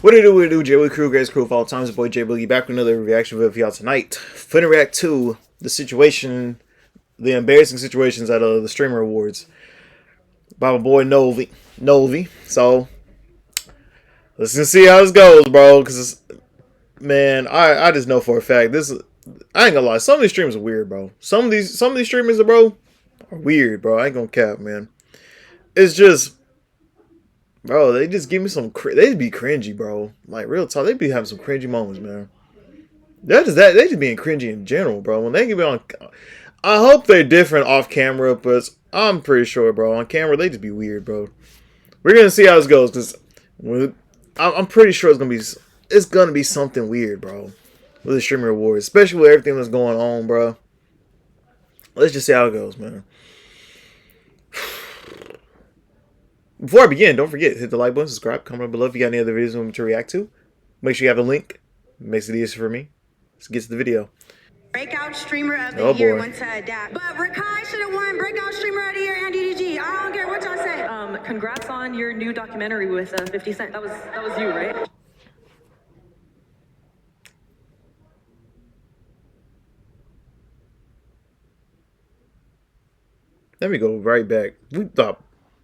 What do we do, J Boogie Crew, greatest crew of all time. It's boy J Boogie back with another reaction video for y'all tonight. Finna react to the situation, the embarrassing situations at the streamer awards by my boy Novly. So let's just see how this goes, bro. Cause man, I just know for a fact this. I ain't gonna lie, some of these streamers are weird, bro. Some of these streamers, bro, are weird, bro. I ain't gonna cap, man. It's just. Bro, they just give me some. They be cringy, bro. Like real talk, they be having some cringy moments, man. They're just that. They just being cringy in general, bro. When they get on, I hope they're different off camera, but I'm pretty sure, bro. On camera, they just be weird, bro. We're gonna see how this goes, cause I'm pretty sure it's gonna be something weird, bro, with the streamer awards, especially with everything that's going on, bro. Let's just see how it goes, man. Before I begin, don't forget, hit the like button, subscribe, comment below if you got any other videos you want me to react to. Make sure you have a link. It makes it easier for me. Let's get to the video. Breakout Streamer of the Year went to Adapt. But Rakai should have won Breakout Streamer of the Year and DDG. I don't care what y'all say. Congrats on your new documentary with 50 Cent. That was you, right? Let me go right back. We thought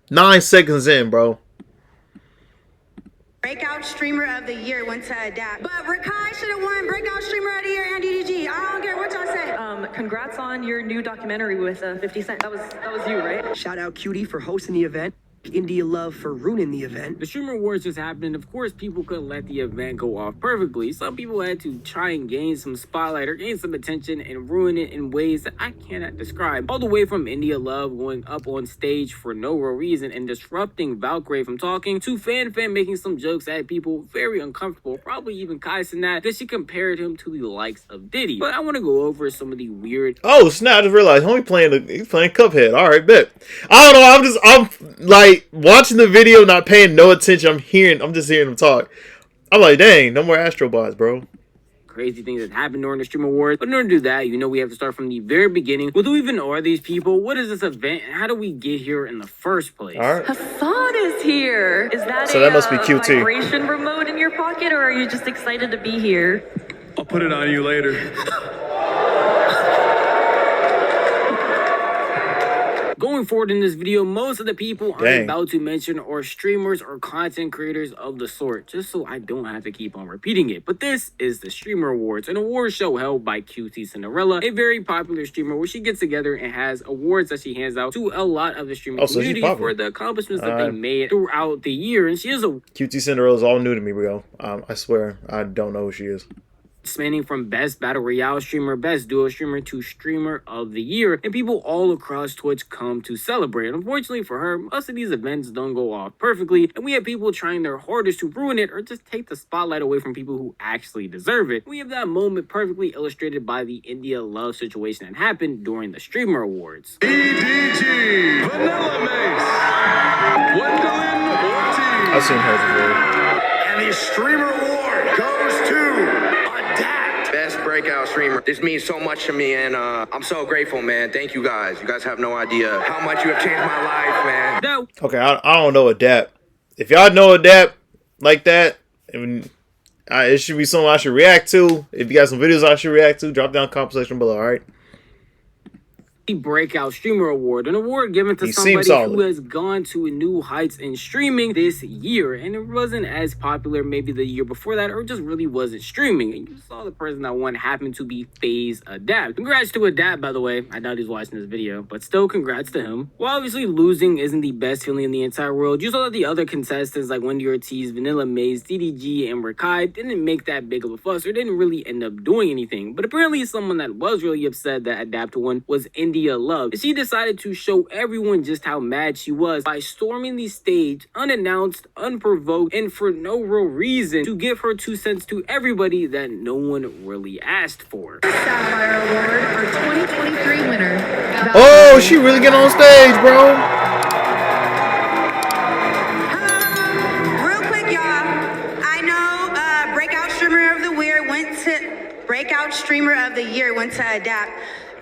9 seconds in, bro. Breakout Streamer of the Year went to Adapt. But Rakai should have won Breakout Streamer of the Year and DDG. I don't care what y'all say. Congrats on your new documentary with 50 Cent. That was you, right? Shout out Cutie for hosting the event. India Love for ruining the event. The Streamer Awards just happened. Of course, people couldn't let the event go off perfectly. Some people had to try and gain some spotlight or gain some attention and ruin it in ways that I cannot describe. All the way from India Love going up on stage for no real reason and disrupting Valkyrie from talking, to Fan making some jokes that had people very uncomfortable, probably even Kaisen that she compared him to the likes of Diddy. But I want to go over some of the weird... Oh snap, I just realized he's playing Cuphead. Alright, bet. I don't know, I'm like watching the video, not paying no attention. I'm just hearing him talk. I'm like, dang, no more Astro Bots, bro. Crazy things that happened during the Streamer Awards. But in order to do that, we have to start from the very beginning. Well, who even are these people? What is this event? And how do we get here in the first place? All right. Hassan is here. Is that so that must be QT. Vibration remote in your pocket, or are you just excited to be here? I'll put it on you later. Going forward in this video, most of the people I'm about to mention are streamers or content creators of the sort, just so I don't have to keep on repeating it. But this is the Streamer Awards, an award show held by qtcinderella, a very popular streamer where she gets together and has awards that she hands out to a lot of the streaming community for the accomplishments that they made throughout the year. And she is a... qtcinderella is all new to me, bro. I swear, I don't know who she is. Spanning from best battle royale streamer, best duo streamer, to streamer of the year, and people all across Twitch come to celebrate. Unfortunately for her, most of these events don't go off perfectly, and we have people trying their hardest to ruin it or just take the spotlight away from people who actually deserve it. We have that moment perfectly illustrated by the India Love situation that happened during the Streamer Awards. DDG, Vanilla Mace, Gwendolyn Ortiz. I've seen her before. And the Streamer Award goes to Best Breakout Streamer. This means so much to me, and I'm so grateful, man. Thank you guys. You guys have no idea how much you have changed my life, man. No. Okay, I don't know Adapt. If y'all know Adapt like that, it should be something I should react to. If you got some videos I should react to, drop down in the comment section below, alright? Breakout Streamer Award, an award given to somebody who has gone to new heights in streaming this year, and it wasn't as popular maybe the year before that, or just really wasn't streaming. And you saw the person that won happened to be FaZe Adapt. Congrats to Adapt, by the way. I doubt he's watching this video, but still congrats to him. While obviously losing isn't the best feeling in the entire world, you saw that the other contestants like Wendy Ortiz, Vanilla Mace, DDG, and Rakai didn't make that big of a fuss or didn't really end up doing anything. But apparently someone that was really upset that Adapt won was India Love. She decided to show everyone just how mad she was by storming the stage unannounced, unprovoked, and for no real reason to give her 2 cents to everybody that no one really asked for. Sapphire Award, our 2023 winner. Oh, she really getting on stage, bro. Real quick, y'all. I know Breakout Streamer of the Year went to Adapt.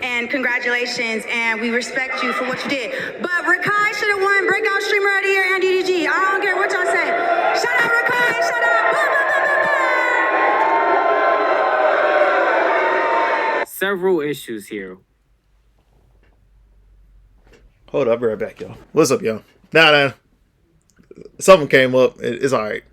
And congratulations, and we respect you for what you did. But Rakai should have won Breakout Streamer of the Year and DDG. I don't care what y'all say. Shut up, Rakai. Shut up. Several issues here. Hold up, I'll be right back, y'all. What's up, y'all? Nah. Something came up. It's alright.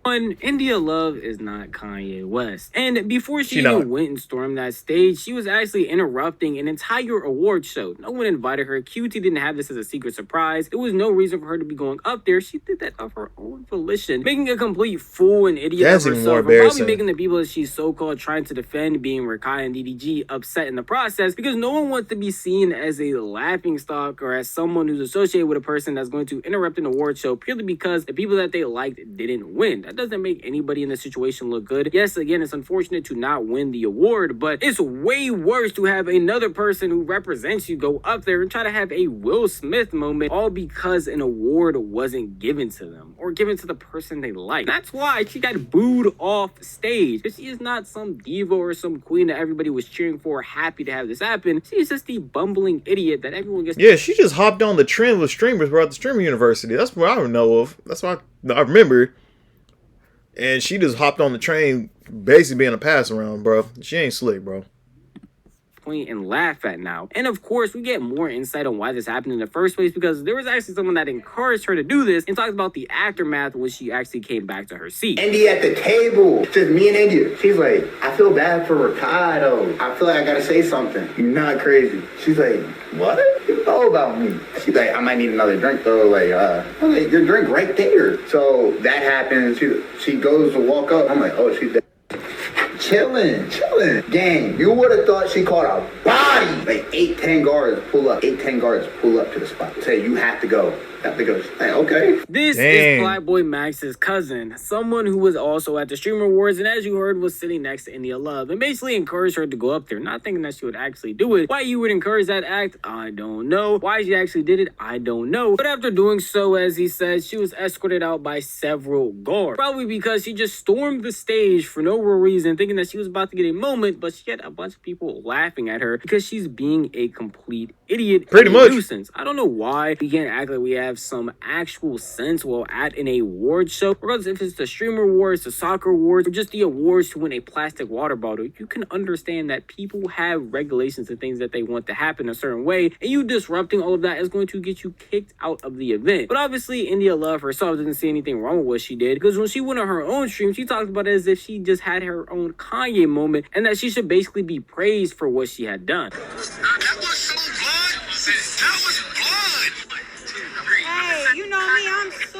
India Love is not Kanye West. And before she even went and stormed that stage, she was actually interrupting an entire award show. No one invited her. QT didn't have this as a secret surprise. There was no reason for her to be going up there. She did that of her own volition, making a complete fool and idiot of herself. And probably making the people that she's so-called trying to defend, being Rakai and DDG, upset in the process, because no one wants to be seen as a laughingstock or as someone who's associated with a person that's going to interrupt an award show purely because the people that they liked didn't win. That doesn't make anybody in the situation look good. Yes, again, it's unfortunate to not win the award, but it's way worse to have another person who represents you go up there and try to have a Will Smith moment, all because an award wasn't given to them or given to the person they like. That's why she got booed off stage. She is not some diva or some queen that everybody was cheering for, happy to have this happen. She's just the bumbling idiot that everyone gets. Yeah, she just hopped on the trend with streamers throughout the streaming university. That's what I know of. That's what I remember. And she just hopped on the train, basically being a pass around, bro. She ain't slick, bro. Point and laugh at now. And of course, we get more insight on why this happened in the first place, because there was actually someone that encouraged her to do this and talked about the aftermath when she actually came back to her seat. Indy at the table, just me and India. She's like, I feel bad for Rakai though. I feel like I gotta say something. You're not crazy. She's like, what? You know about me? She's like, I might need another drink though. I'm like, your drink right there. So that happens. She goes to walk up. I'm like, oh, she's dead. Chilling. Gang, you would have thought she caught a body. Like 8-10 guards pull up. 8-10 guards pull up to the spot. Say, you have to go. Like, okay. This is Flyboy Max's cousin, someone who was also at the Streamer Awards, and as you heard, was sitting next to India Love, and basically encouraged her to go up there, not thinking that she would actually do it. Why you would encourage that act, I don't know. Why she actually did it, I don't know. But after doing so, as he said, she was escorted out by several guards. Probably because she just stormed the stage for no real reason, thinking that she was about to get a moment, but she had a bunch of people laughing at her because she's being a complete idiot. Pretty much. Nuisance. I don't know why we can't act like we have some actual sense while at an award show. Regardless if it's the Streamer Awards, the Soccer Awards, or just the awards to win a plastic water bottle, you can understand that people have regulations and things that they want to happen a certain way, and you disrupting all of that is going to get you kicked out of the event. But obviously, India Love herself didn't see anything wrong with what she did, because when she went on her own stream, she talked about it as if she just had her own Kanye moment, and that she should basically be praised for what she had done. Hey, you know me, I'm super.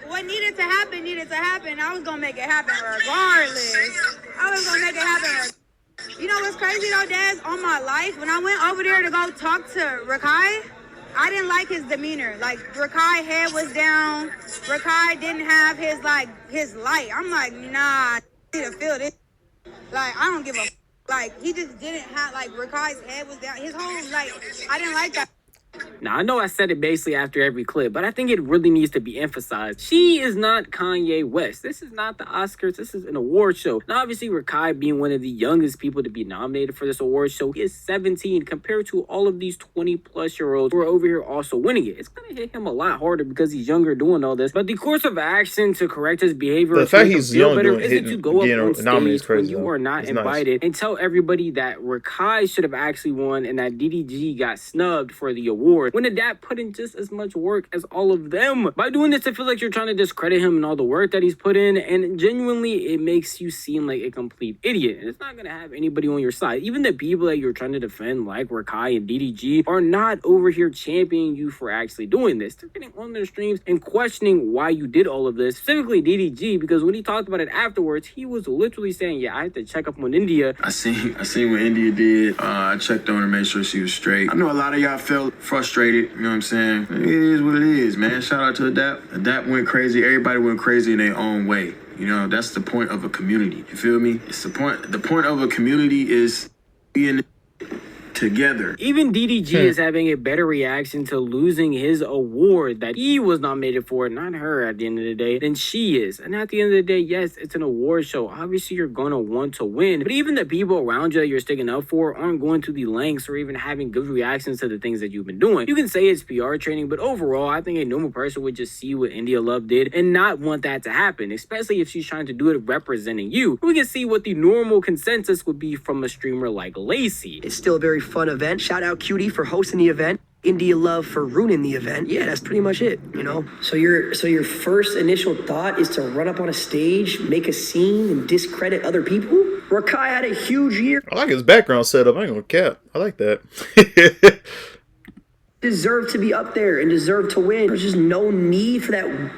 What needed to happen. I was gonna make it happen regardless. You know what's crazy though, Daz? On my life, when I went over there to go talk to Rakai, I didn't like his demeanor. Like, Rakai head was down. Rakai didn't have his light. I'm like, nah, I need to feel this. Like, I don't give a like, he just didn't have, like, Rakai's head was down. His whole, like, I didn't like that. Now, I know I said it basically after every clip, but I think it really needs to be emphasized. She is not Kanye West. This is not the Oscars. This is an award show. Now, obviously, Rakai being one of the youngest people to be nominated for this award show, he is 17 compared to all of these 20-plus-year-olds who are over here also winning it. It's going to hit him a lot harder because he's younger doing all this. But the course of action to correct his behavior, the fact he's young better, isn't to go up on stage when you are not invited nice. And tell everybody that Rakai should have actually won and that DDG got snubbed for the award, when Adapt put in just as much work as all of them. By doing this, I feel like you're trying to discredit him and all the work that he's put in, and genuinely, it makes you seem like a complete idiot. And it's not going to have anybody on your side. Even the people that you're trying to defend, like Rakai and DDG, are not over here championing you for actually doing this. They're getting on their streams and questioning why you did all of this, specifically DDG, because when he talked about it afterwards, he was literally saying, yeah, I had to check up on India. I seen what India did. I checked on her, made sure she was straight. I know a lot of y'all felt frustrated. You know what I'm saying? It is what it is, man. Shout out to Adapt. Adapt went crazy. Everybody went crazy in their own way. You know, that's the point of a community. You feel me? It's the point. The point of a community is being to together. Even DDG is having a better reaction to losing his award that he was nominated for, not her at the end of the day, than she is. And at the end of the day, yes, it's an award show. Obviously, you're going to want to win. But even the people around you that you're sticking up for aren't going to the lengths or even having good reactions to the things that you've been doing. You can say it's PR training, but overall, I think a normal person would just see what India Love did and not want that to happen, especially if she's trying to do it representing you. We can see what the normal consensus would be from a streamer like Lacey. It's still a very fun event. Shout out Cutie for hosting the event. India Love for ruining the event. Yeah, that's pretty much it, you know? So your first initial thought is to run up on a stage, make a scene, and discredit other people? Rakai had a huge year. I like his background setup. I ain't gonna cap. I like that. Deserved to be up there and deserved to win. There's just no need for that.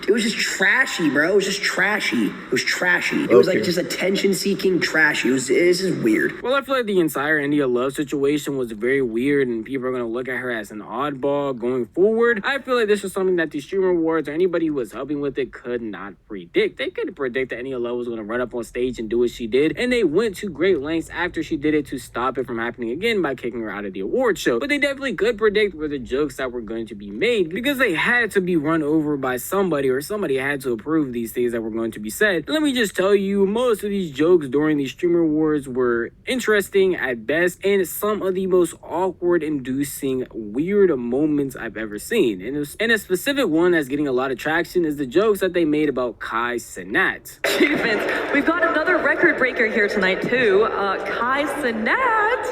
It was just trashy, bro. It was just trashy. It was trashy. It was like just attention-seeking trashy. It's just weird. Well, I feel like the entire India Love situation was very weird, and people are going to look at her as an oddball going forward. I feel like this was something that the Streamer Awards or anybody who was helping with it could not predict. They couldn't predict that India Love was going to run up on stage and do what she did, and they went to great lengths after she did it to stop it from happening again by kicking her out of the award show. But they definitely could predict where the jokes that were going to be made because they had to be run over by somebody, or somebody had to approve these things that were going to be said. And let me just tell you, most of these jokes during the Streamer Awards were interesting at best, and some of the most awkward inducing weird moments I've ever seen. And a specific one that's getting a lot of traction is the jokes that they made about Kai Cenat. Achievements. We've got another record breaker here tonight too. Kai Cenat.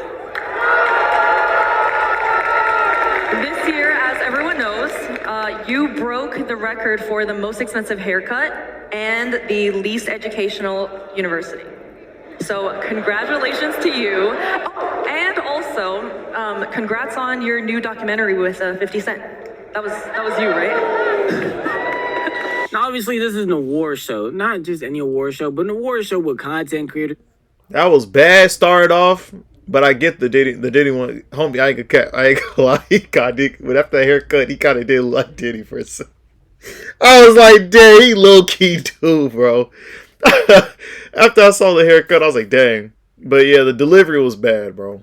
This year, as everyone knows, you broke the record for the most expensive haircut and the least educational university. So congratulations to you. Oh, and also, congrats on your new documentary with 50 Cent. That was you, right? Now, obviously, this is an award show. Not just any award show, but an award show with content creators. That was bad started off. But I get the Diddy one. Homie, I ain't gonna lie. He got Diddy. But after that haircut, he kind of did look like Diddy for a second. I was like, dang, he low-key too, bro. After I saw the haircut, I was like, dang. But yeah, the delivery was bad, bro.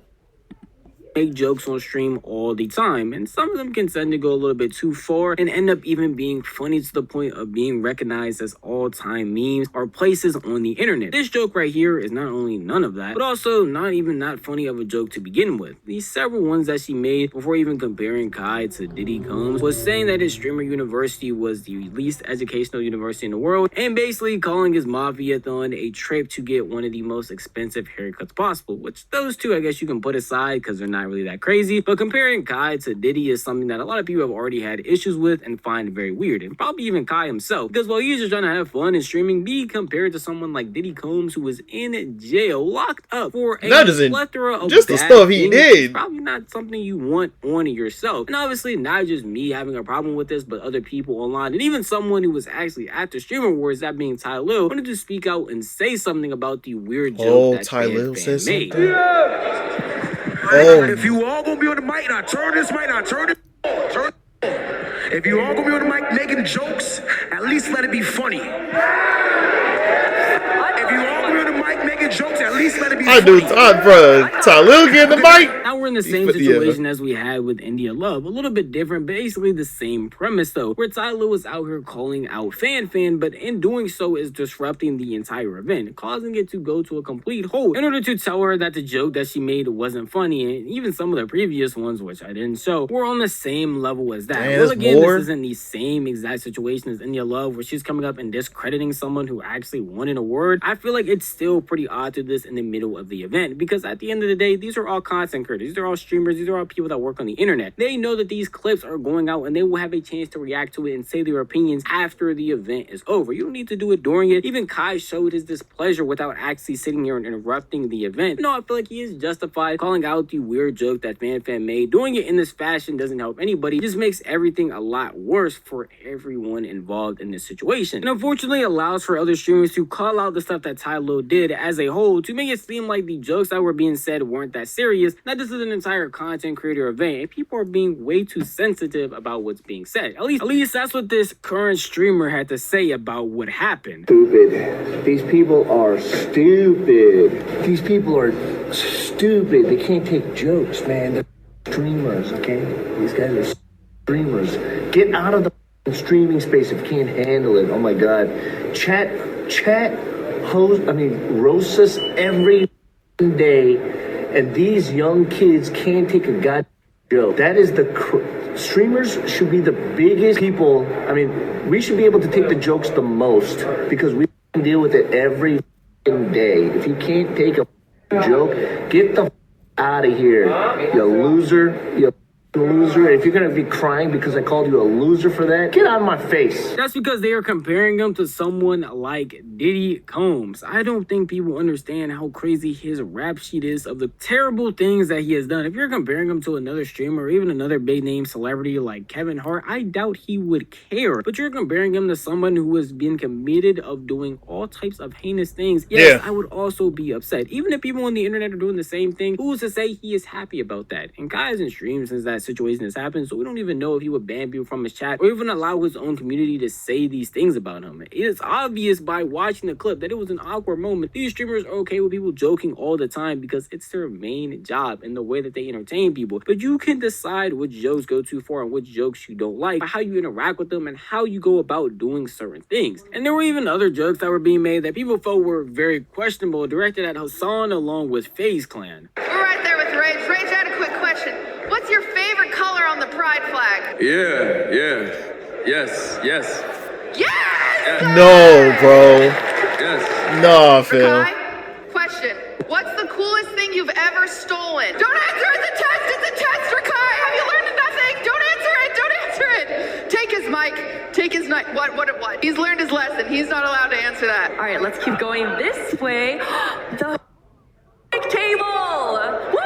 Make jokes on stream all the time, and some of them can tend to go a little bit too far and end up even being funny to the point of being recognized as all-time memes or places on the internet. This joke right here is not only none of that, but also not even that funny of a joke to begin with. These several ones that she made before even comparing Kai to Diddy Combs was saying that his streamer university was the least educational university in the world, and basically calling his mafia-thon a trip to get one of the most expensive haircuts possible, which those two I guess you can put aside because they're not really that crazy, but comparing Kai to Diddy is something that a lot of people have already had issues with and find very weird, and probably even Kai himself, because while he's just trying to have fun and streaming, be compared to someone like Diddy Combs, who was in jail, locked up for a plethora of just the stuff he did. Probably not something you want on yourself. And obviously not just me having a problem with this, but other people online, and even someone who was actually at the Streamer Awards, that being Ty Lil, wanted to speak out and say something about the weird joke that Ty Lil said made. something. If you all gonna be on the mic, and I turn this mic, and I turn it on. If you all gonna be on the mic making jokes, at least let it be funny. If you all gonna be on the mic making jokes, at least let it be funny. Bro, Ty Lil get the mic. Now we're in the same situation as we had with India Love. A little bit different, basically the same premise though, where Ty Lil was out here calling out Fan, but in doing so is disrupting the entire event, causing it to go to a complete halt in order to tell her that the joke that she made wasn't funny, and even some of the previous ones, which I didn't show, were on the same level as that. Well, again, this isn't the same exact situation as India Love, where she's coming up and discrediting someone who actually won an award. I feel like it's still pretty odd to this in the middle of the event, because at the end of the day, these are all content creators, these are all streamers, these are all people that work on the internet. They know that these clips are going out and they will have a chance to react to it and say their opinions after the event is over. You don't need to do it during it. Even Kai showed his displeasure without actually sitting here and interrupting the event. No, I feel like he is justified calling out the weird joke that Fan made. Doing it in this fashion doesn't help anybody. It just makes everything a lot worse for everyone involved in this situation. And unfortunately allows for other streamers to call out the stuff that Ty Lil did as a whole to make it seem like the jokes that were being said weren't that serious. That this is an entire content creator event and people are being way too sensitive about what's being said. At least that's what this current streamer had to say about what happened. Stupid. These people are stupid. These people are stupid. They can't take jokes, man. They're streamers, okay? These guys are streamers. Get out of the streaming space if you can't handle it. Oh my God. Chat, roasts us every day, and these young kids can't take a goddamn joke. That is streamers should be the biggest people. I mean, we should be able to take the jokes the most because we deal with it every day. If you can't take a joke, get the out of here, you loser. You loser. If you're gonna be crying because I called you a loser for that, get out of my face. That's because they are comparing him to someone like Diddy Combs. I don't think people understand how crazy his rap sheet is of the terrible things that he has done. If you're comparing him to another streamer or even another big name celebrity like Kevin Hart, I doubt he would care. But you're comparing him to someone who has been committed of doing all types of heinous things. Yes, I would also be upset. Even if people on the internet are doing the same thing, who's to say he is happy about that? And Kai hasn't streamed since that situation has happened, so we don't even know if he would ban people from his chat or even allow his own community to say these things about him. It is obvious by watching the clip that it was an awkward moment. These streamers are okay with people joking all the time because it's their main job and the way that they entertain people. But you can decide which jokes go too far and which jokes you don't like by how you interact with them and how you go about doing certain things. And there were even other jokes that were being made that people felt were very questionable, directed at Hassan along with FaZe Clan. We're right there with Rage. Rage, I had a quick question. What's your favorite color on the pride flag? Yes. Yes! No, bro. Yes. No, Phil. Rakai, question. What's the coolest thing you've ever stolen? Don't answer it! It's a test, Rakai! Have you learned nothing? Don't answer it! Take his mic. Take his mic. What? He's learned his lesson. He's not allowed to answer that. All right, let's keep going this way. The table! Woo!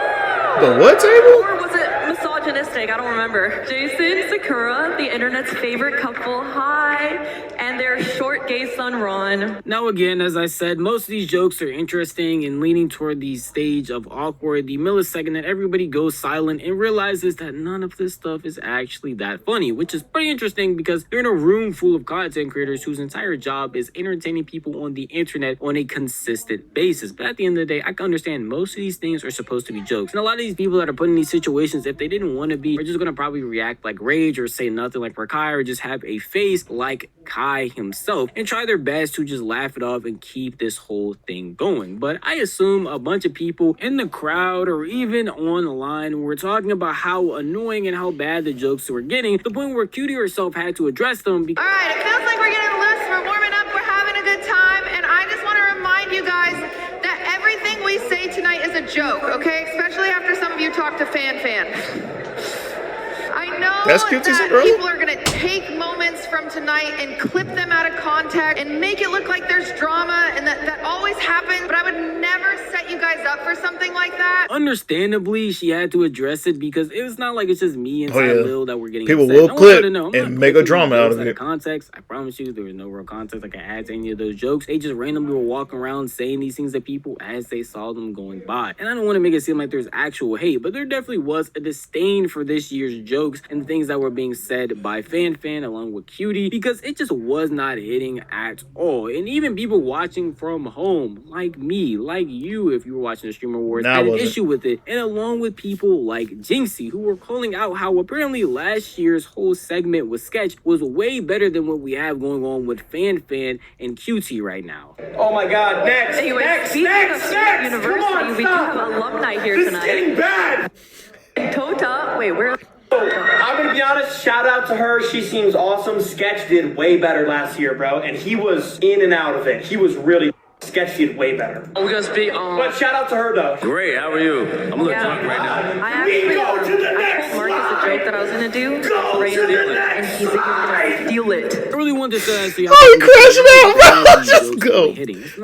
The what table? Or was it misogynistic? I don't remember. Jason, Sakura, the internet's favorite couple, hi, and their short gay son, Ron. Now again, as I said, most of these jokes are interesting and leaning toward the stage of awkward, the millisecond that everybody goes silent and realizes that none of this stuff is actually that funny, which is pretty interesting because they're in a room full of content creators whose entire job is entertaining people on the internet on a consistent basis. But at the end of the day, I can understand most of these things are supposed to be jokes. And a lot of these people that are put in these situations, if they didn't want to be, are just going to probably react like Rage or say nothing like Rakai or just have a face like Kai himself and try their best to just laugh it off and keep this whole thing going. But I assume a bunch of people in the crowd or even online were talking about how annoying and how bad the jokes were getting, to the point where Cutie herself had to address them. All right, it feels like we're getting loose. We're warming up. We're having a good time. And I just want to remind you guys that everything we say tonight is a joke, okay? Especially after some of you talk to Fan. I know That's that qtcinderella? people are going to take moments from tonight and clip them out of context and make it look like there's drama, and that always happens, but I would never set you guys up for something like that. Understandably, she had to address it because it was not like it's just me and Lil that were getting people upset. will No clip know. and make a drama out of it. Context, I promise you, there was no real context I could add to any of those jokes. They just randomly were walking around saying these things to people as they saw them going by. And I don't want to make it seem like there's actual hate, but there definitely was a disdain for this year's jokes and the things that were being said by Fan along with Cutie, because it just was not hitting at all. And even people watching from home, like me, like you, if you were watching the Streamer Wars, had an issue with it. And along with people like Jinxie, who were calling out how apparently last year's whole segment with Sketch was way better than what we have going on with Fan and Cutie right now. Oh my God, next, Anyway, speaking of University, we do have alumni here tonight. This is getting bad. Tota, wait, where? I'm gonna be honest, shout out to her. She seems awesome. Sketch did way better last year, bro. And he was in and out of it. He was really Sketch did way better. We're gonna speak on. But shout out to her though. Great, how are you? I'm a little drunk right now. I told Marcus the joke that I was gonna do. And he's gonna steal it. I really wanted to say, crashing out, bro. Just go.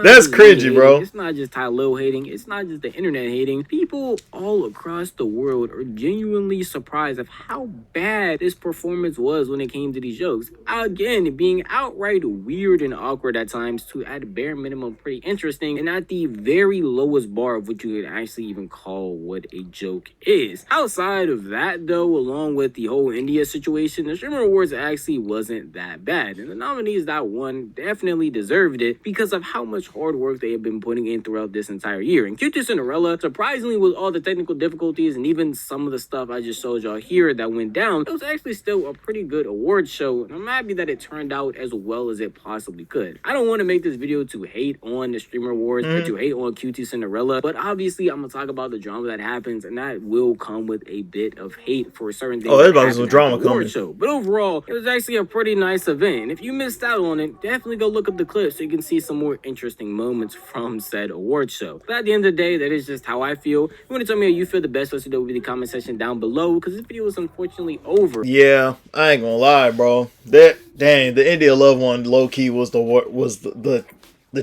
That's cringy, bro. It's not just Ty Lil hating. It's not just the internet hating. People all across the world are genuinely surprised of how bad this performance was when it came to these jokes. Again, being outright weird and awkward at times to, at bare minimum, pretty interesting, and at the very lowest bar of what you could actually even call what a joke is. Outside of that, though, along with the whole India situation, situation, the Streamer Awards actually wasn't that bad. And the nominees that won definitely deserved it because of how much hard work they have been putting in throughout this entire year. And qtcinderella, surprisingly, with all the technical difficulties and even some of the stuff I just showed y'all here that went down, it was actually still a pretty good award show. And I'm happy that it turned out as well as it possibly could. I don't want to make this video to hate on the Streamer Awards or to hate on qtcinderella, but obviously I'm gonna talk about the drama that happens, and that will come with a bit of hate for certain things. Oh, there's about some drama coming. Show. But overall, it was actually a pretty nice event. And if you missed out on it, definitely go look up the clip so you can see some more interesting moments from said award show. But at the end of the day, that is just how I feel. If you want to tell me how you feel, the best let you know in the comment section down below, because this video is unfortunately over. Yeah, I ain't gonna lie, bro. Dang, the India Love one low key was the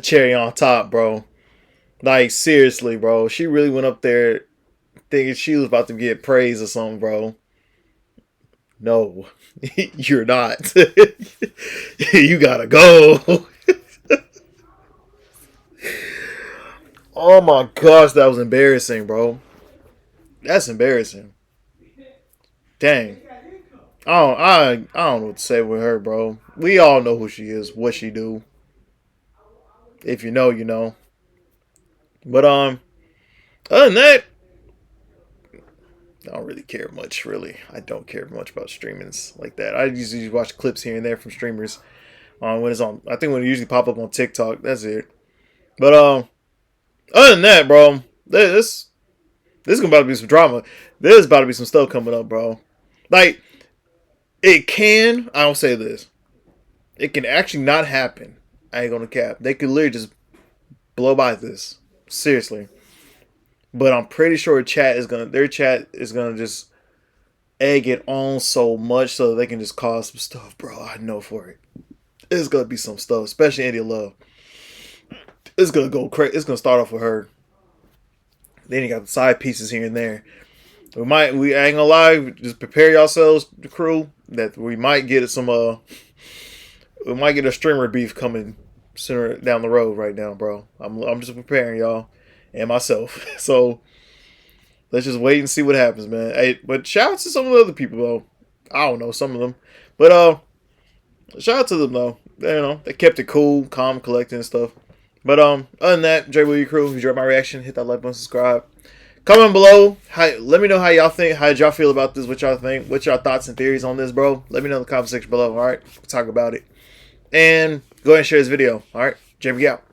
cherry on top, bro. Like, seriously, bro. She really went up there thinking she was about to get praise or something, bro. No, you're not. You gotta go. Oh my gosh, that was embarrassing, bro. That's embarrassing. Dang. I don't know what to say with her, bro. We all know who she is, what she do. If you know, you know. But other than that, I don't really care much, really. I don't care much about streamings like that. I usually watch clips here and there from streamers when it's on. I think when it usually pop up on TikTok, that's it. But other than that, bro, this is about to be some drama. There's about to be some stuff coming up, bro. Like, it can. I'll say this: it can actually not happen. I ain't gonna cap. They could literally just blow by this. Seriously. But I'm pretty sure their chat is gonna just egg it on so much so that they can just cause some stuff, bro. I know for it. It's gonna be some stuff, especially India Love. It's gonna go crazy. It's gonna start off with her. Then you got the side pieces here and there. We ain't gonna lie. Just prepare yourselves, the crew, that we might get we might get a streamer beef coming sooner down the road right now, bro. I'm just preparing y'all and myself. So let's just wait and see what happens, man. Hey, but shout out to some of the other people though. I don't know some of them, but shout out to them though. They kept it cool, calm, collected and stuff. But other than that, J Boogie Crew, if you enjoyed my reaction, hit that like button, subscribe. Comment below. Let me know how y'all think. How did y'all feel about this? What y'all think? What's y'all thoughts and theories on this, bro? Let me know in the comment section below. All right, we'll talk about it. And go ahead and share this video. All right, J Boogie out.